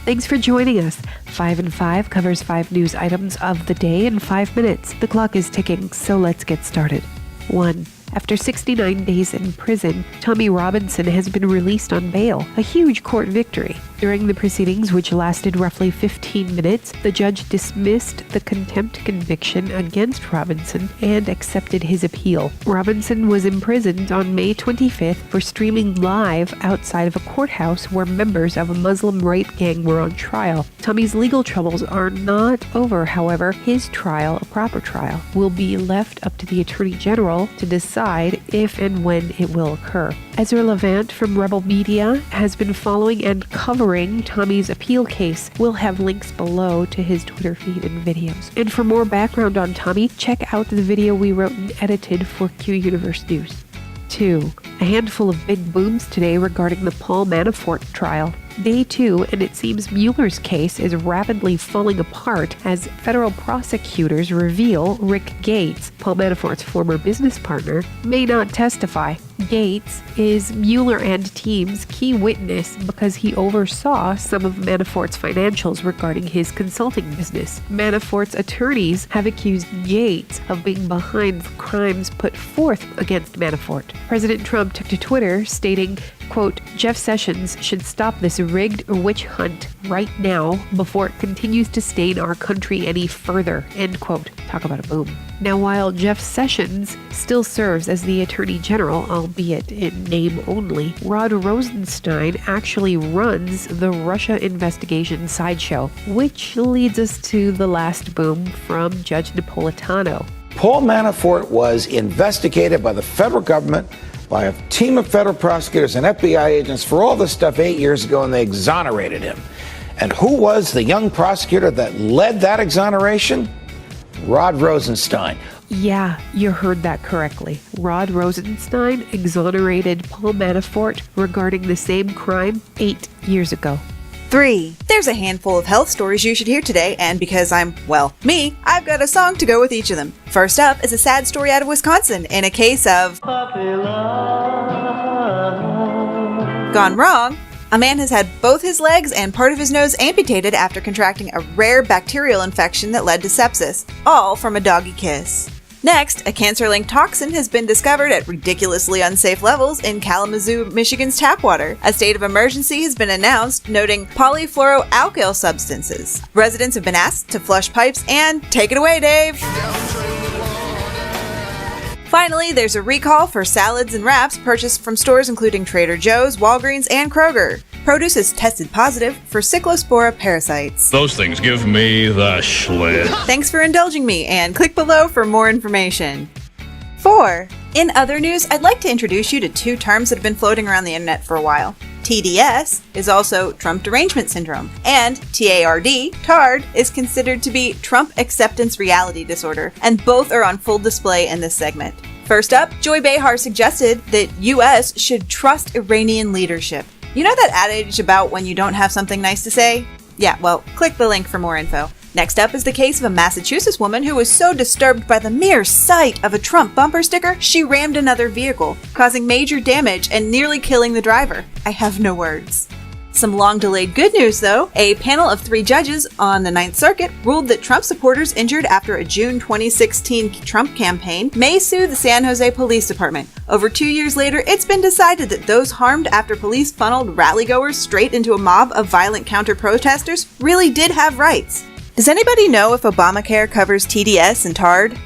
Thanks for joining us. 5 and 5 covers 5 news items of the day in 5 minutes. The clock is ticking, so let's get started. 1. After 69 days in prison, Tommy Robinson has been released on bail, a huge court victory. During the proceedings, which lasted roughly 15 minutes, the judge dismissed the contempt conviction against Robinson and accepted his appeal. Robinson was imprisoned on May 25th for streaming live outside of a courthouse where members of a Muslim rape gang were on trial. Tommy's legal troubles are not over, however. His trial, a proper trial, will be left up to the Attorney General to decide if and when it will occur. Ezra Levant from Rebel Media has been following and covering Tommy's appeal case. We'll have links below to his Twitter feed and videos. And for more background on Tommy, check out the video we wrote and edited for Q Universe News. 2. A handful of big booms today regarding the Paul Manafort trial. Day 2, and it seems Mueller's case is rapidly falling apart as federal prosecutors reveal Rick Gates, Paul Manafort's former business partner, may not testify. Gates is Mueller and team's key witness because he oversaw some of Manafort's financials regarding his consulting business. Manafort's attorneys have accused Gates of being behind the crimes put forth against Manafort. President Trump took to Twitter stating, quote, Jeff Sessions should stop this rigged witch hunt right now before it continues to stain our country any further, end quote. Talk about a boom. Now, while Jeff Sessions still serves as the Attorney General, albeit in name only, Rod Rosenstein actually runs the Russia investigation sideshow, which leads us to the last boom from Judge Napolitano. Paul Manafort was investigated by the federal government, by a team of federal prosecutors and FBI agents for all this stuff 8 years ago, and they exonerated him. And who was the young prosecutor that led that exoneration? Rod Rosenstein. Yeah, you heard that correctly. Rod Rosenstein exonerated Paul Manafort regarding the same crime 8 years ago. 3. There's a handful of health stories you should hear today, and because I'm, well, me, I've got a song to go with each of them. First up is a sad story out of Wisconsin in a case of gone wrong. A man has had both his legs and part of his nose amputated after contracting a rare bacterial infection that led to sepsis, all from a doggy kiss. Next, a cancer-linked toxin has been discovered at ridiculously unsafe levels in Kalamazoo, Michigan's tap water. A state of emergency has been announced, noting polyfluoroalkyl substances. Residents have been asked to flush pipes and take it away, Dave! Finally, there's a recall for salads and wraps purchased from stores including Trader Joe's, Walgreens, and Kroger. Produce is tested positive for Cyclospora parasites. Those things give me the schlit. Thanks for indulging me, and click below for more information. 4. In other news, I'd like to introduce you to 2 terms that have been floating around the internet for a while. TDS is also Trump Derangement Syndrome, and TARD is considered to be Trump Acceptance Reality Disorder, and both are on full display in this segment. First up, Joy Behar suggested that U.S. should trust Iranian leadership. You know that adage about when you don't have something nice to say? Yeah, well, click the link for more info. Next up is the case of a Massachusetts woman who was so disturbed by the mere sight of a Trump bumper sticker, she rammed another vehicle, causing major damage and nearly killing the driver. I have no words. Some long-delayed good news, though. A panel of 3 judges on the Ninth Circuit ruled that Trump supporters injured after a June 2016 Trump campaign may sue the San Jose Police Department. Over 2 years later, it's been decided that those harmed after police funneled rally-goers straight into a mob of violent counter-protesters really did have rights. Does anybody know if Obamacare covers TDS and TARD?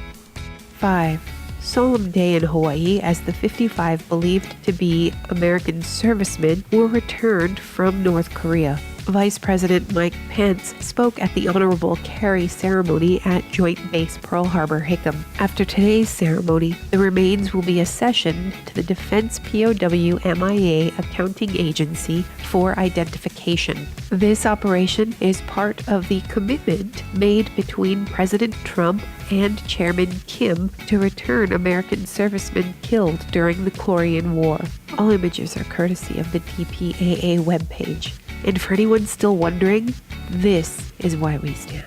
5. Solemn day in Hawaii as the 55 believed to be American servicemen were returned from North Korea. Vice President Mike Pence spoke at the Honorable Carry ceremony at Joint Base Pearl Harbor Hickam. After today's ceremony, the remains will be accessioned to the Defense POW MIA Accounting Agency for identification. This operation is part of the commitment made between President Trump and Chairman Kim to return American servicemen killed during the Korean War. All images are courtesy of the DPAA webpage. And for anyone still wondering, this is why we stand.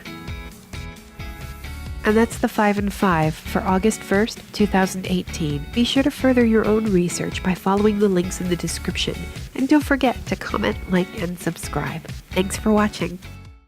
And that's the 5 and 5 for August 1st, 2018. Be sure to further your own research by following the links in the description. And don't forget to comment, like, and subscribe. Thanks for watching.